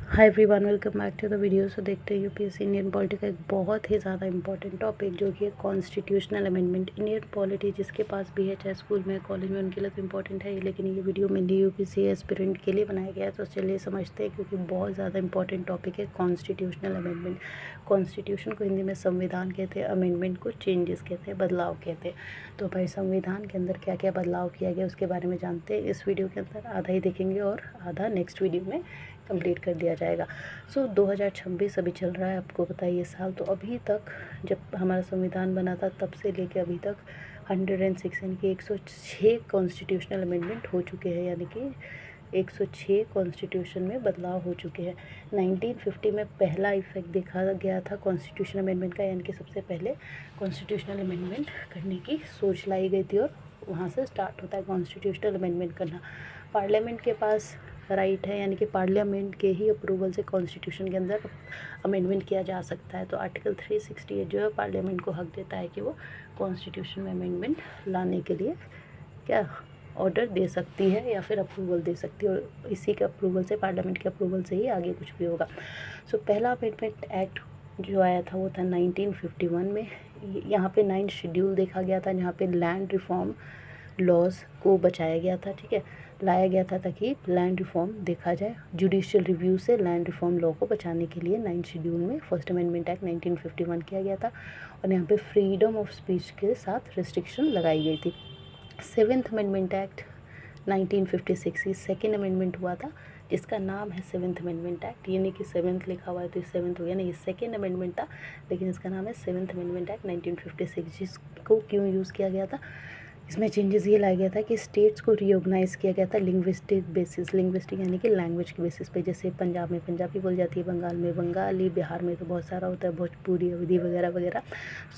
Hi everyone, welcome back to the video. So देखते हैं UPSC Indian polity का एक बहुत ही ज़्यादा इंपॉर्टेंट टॉपिक जो कि है कॉन्स्टिट्यूशनल अमेंडमेंट। इंडियन पॉलिटी जिसके पास भी है, चाहे स्कूल में कॉलेज में, उनके लिए तो इंपॉर्टेंट है, लेकिन ये वीडियो मेनली यूपीएससी एस्पिरेंट के लिए बनाया गया है। तो चलिए समझते हैं, क्योंकि बहुत ज़्यादा इंपॉर्टेंट टॉपिक है कॉन्स्टिट्यूशनल अमेंडमेंट। कॉन्स्टिट्यूशन को हिंदी में संविधान कहते हैं, अमेंडमेंट को चेंजेस कहते हैं, बदलाव कहते हैं। तो भाई संविधान के अंदर क्या क्या बदलाव किया गया उसके बारे में जानते हैं इस वीडियो के अंदर। आधा ही देखेंगे और आधा नेक्स्ट वीडियो में कंप्लीट कर दिया जाएगा। सो 2026 अभी चल रहा है, आपको बताइए साल। तो अभी तक जब हमारा संविधान बना था तब से लेके अभी तक 106 यानी कि 106 कॉन्स्टिट्यूशनल अमेंडमेंट हो चुके हैं, यानी कि 106 कॉन्स्टिट्यूशन में बदलाव हो चुके हैं। 1950 में पहला इफेक्ट देखा गया था कॉन्स्टिट्यूशनल अमेंडमेंट का, यानी कि सबसे पहले कॉन्स्टिट्यूशनल अमेंडमेंट करने की सोच लाई गई थी और वहाँ से स्टार्ट होता है कॉन्स्टिट्यूशनल अमेंडमेंट करना। पार्लियामेंट के पास राइट है, यानी कि पार्लियामेंट के ही अप्रूवल से कॉन्स्टिट्यूशन के अंदर अमेंडमेंट किया जा सकता है। तो आर्टिकल 368 जो है पार्लियामेंट को हक देता है कि वो कॉन्स्टिट्यूशन में अमेंडमेंट लाने के लिए क्या ऑर्डर दे सकती है या फिर अप्रूवल दे सकती है, और इसी के अप्रूवल से, पार्लियामेंट के अप्रूवल से ही आगे कुछ भी होगा। सो पहला अमेंडमेंट एक्ट जो आया था वो था 1951 में। यहाँ पे 9 शेड्यूल देखा गया था, जहाँ पे लैंड रिफॉर्म लॉज को बचाया गया था, ठीक है, लाया गया था ताकि लैंड रिफॉर्म देखा जाए। जुडिशियल रिव्यू से लैंड रिफॉर्म लॉ को बचाने के लिए 9 शेड्यूल में फर्स्ट अमेंडमेंट एक्ट 1951 किया गया था, और यहाँ पे फ्रीडम ऑफ स्पीच के साथ रिस्ट्रिक्शन लगाई गई थी। 7th अमेंडमेंट एक्ट 1956 ही सेकेंड अमेंडमेंट हुआ था, जिसका नाम है 7th अमेंडमेंट एक्ट। ये नहीं कि 7th लिखा हुआ है तो 7th हो गया, नहीं, ये सेकेंड अमेंडमेंट था, लेकिन इसका नाम है 7th अमेंडमेंट एक्ट 1956। जिसको क्यों यूज़ किया गया था, इसमें चेंजेस ये लाया गया था कि स्टेट्स को रिओगनाइज़ किया गया था लिंग्विस्टिक बेसिस, लिंग्विस्टिक यानी कि लैंग्वेज के बेसिस पे। जैसे पंजाब में पंजाबी बोल जाती है, बंगाल में बंगाली, बिहार में तो बहुत सारा होता है, भोजपुरी, अवधी वगैरह वगैरह।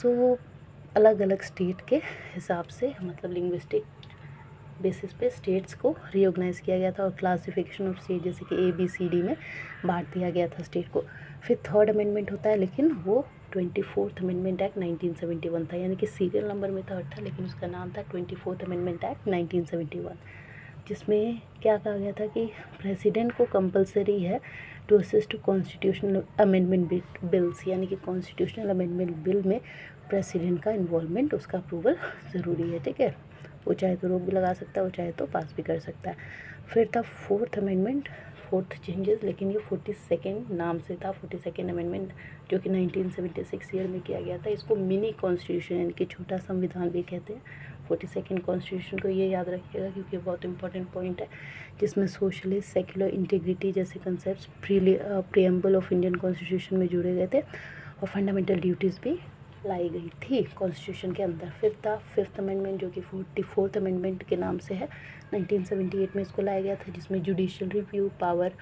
सो अलग अलग स्टेट के हिसाब से, मतलब लिंग्विस्टिक बेसिस पे स्टेट्स को रिओगनाइज़ किया गया था, और क्लासिफिकेशन ऑफ स्टेट जैसे कि ABCD में बांट दिया गया था स्टेट को। फिर थर्ड अमेंडमेंट होता है, लेकिन वो 24th अमेंडमेंट एक्ट 1971 था, यानी कि सीरियल नंबर में थर्ड था, लेकिन उसका नाम था 24th अमेंडमेंट एक्ट 1971, जिसमें क्या कहा गया था कि प्रेसिडेंट को कंपलसरी है to assist to constitutional amendment bills, यानी कि कॉन्स्टिट्यूशनल अमेंडमेंट बिल में प्रेसिडेंट का इन्वॉल्वमेंट, उसका अप्रूवल ज़रूरी है, ठीक है। वो चाहे तो रोक भी लगा सकता है, वो चाहे तो पास भी कर सकता है। फिर था 4th अमेंडमेंट, 4th चेंजेस, लेकिन ये 42nd नाम से था, 42nd अमेंडमेंट, जो कि 1976 ईयर में किया गया था। इसको मिनी कॉन्स्टिट्यूशन यानी कि छोटा संविधान भी कहते हैं। 42nd कॉन्स्टिट्यूशन को ये याद रखिएगा, क्योंकि बहुत इंपॉर्टेंट पॉइंट है, जिसमें सोशलिस्ट, सेक्युलर, इंटीग्रिटी जैसे concept preamble of Indian constitution में जुड़े गए थे, और फंडामेंटल ड्यूटीज़ भी लाई गई थी कॉन्स्टिट्यूशन के अंदर। फिर था 5th अमेंडमेंट, जो कि 44th अमेंडमेंट के नाम से है। 1978 में इसको लाया गया था, जिसमें जुडिशियल रिव्यू पावर,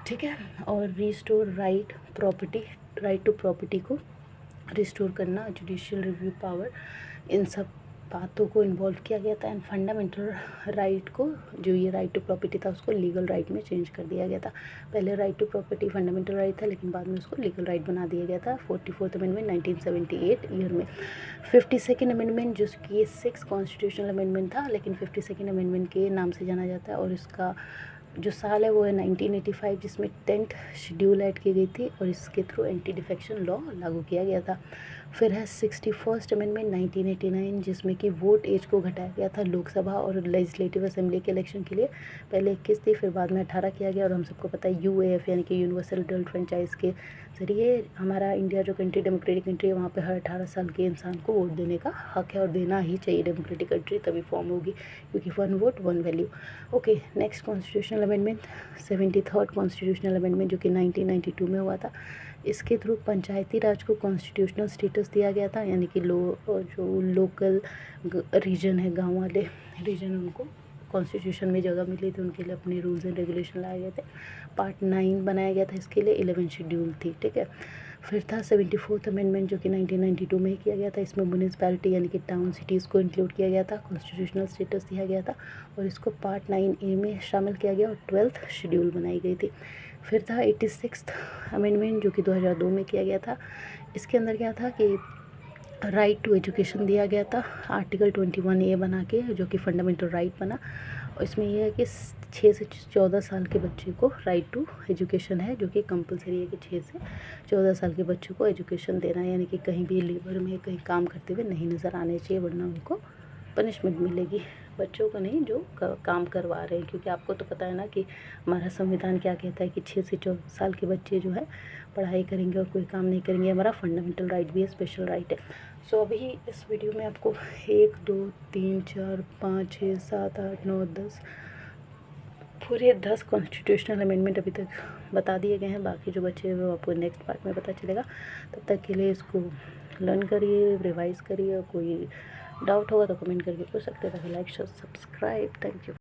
ठीक है, और रिस्टोर राइट टू प्रॉपर्टी को रिस्टोर करना, जुडिशियल रिव्यू पावर, इन सब बातों को इन्वॉल्व किया गया था। एंड फंडामेंटल राइट को, जो ये राइट टू प्रॉपर्टी था, उसको लीगल राइट में चेंज कर दिया गया था। पहले right to property fundamental right था, लेकिन बाद में उसको लीगल राइट बना दिया गया था 44th अमेंडमेंट 1978 ईयर में। 52nd अमेंडमेंट, जो कि 6 कॉन्स्टिट्यूशनल अमेंडमेंट था, लेकिन 52nd अमेंडमेंट के नाम से जाना जाता है, और इसका जो साल है वो है 1985, जिसमें 10th शेड्यूल ऐड की गई थी, और इसके थ्रू एंटी डिफेक्शन लॉ लागू किया गया था। फिर है 61st अमेंडमेंट 1989, जिसमें कि वोट एज को घटाया गया था लोकसभा और लेजिस्लेटिव असेंबली के इलेक्शन के लिए। पहले 21 थी, फिर बाद में 18 किया गया, और हम सबको पता है UAF यानी कि यूनिवर्सल एडल्ट फ्रेंचाइज के ज़रिए हमारा इंडिया जो कंट्री डेमोक्रेटिक कंट्री है, वहाँ पे हर 18 साल के इंसान को वोट देने का हक है, और देना ही चाहिए। डेमोक्रेटिक कंट्री तभी फॉर्म होगी, क्योंकि 1 vote 1 value. Okay, next constitutional amendment 73rd constitutional amendment, जो कि 1992 में हुआ था। इसके थ्रू पंचायती राज को कॉन्स्टिट्यूशनल स्टेटस दिया गया था, यानी कि जो लोकल रीजन है, गांव वाले रीजन, उनको कॉन्स्टिट्यूशन में जगह मिली थी, उनके लिए अपने रूल्स एंड रेगुलेशन लाए गए थे। पार्ट 9 बनाया गया था, इसके लिए 11 शेड्यूल थी, ठीक है। फिर था 74th अमेंडमेंट, जो कि 1992 में ही किया गया था। इसमें म्यूनिसपैलिटी यानी कि टाउन सिटीज़ को इंक्लूड किया गया था, कॉन्स्टिट्यूशनल स्टेटस दिया गया था, और इसको पार्ट 9A में शामिल किया गया, और 12th शेड्यूल बनाई गई थी। फिर था 86th अमेंडमेंट, जो कि 2002 में किया गया था। इसके अंदर क्या था कि राइट टू एजुकेशन दिया गया था, आर्टिकल 21A बना के, जो कि फंडामेंटल राइट बना। और इसमें यह है कि 6 से 14 साल के बच्चे को राइट टू एजुकेशन है, जो कि कंपलसरी है कि 6 से 14 साल के बच्चों को एजुकेशन देना है, यानी कि कहीं भी लेबर में कहीं काम करते हुए नहीं नज़र आने चाहिए, वरना उनको पनिशमेंट मिलेगी। बच्चों को नहीं जो काम करवा रहे हैं, क्योंकि आपको तो पता है ना कि हमारा संविधान क्या कहता है कि 6 से 14 साल के बच्चे जो है पढ़ाई करेंगे और कोई काम नहीं करेंगे, हमारा फंडामेंटल राइट भी है, स्पेशल राइट है। सो अभी इस वीडियो में आपको 1 2 3 4 5 6 7 8 9 10 पूरे 10 कॉन्स्टिट्यूशनल अमेंडमेंट अभी तक बता दिए गए हैं। बाकी जो बच्चे हैं वो आपको नेक्स्ट पार्ट में पता चलेगा। तब तक के लिए इसको लर्न करिए, रिवाइज़ करिए, और कोई डाउट होगा तो कमेंट करके पूछ सकते हैं। Like share subscribe. Thank you.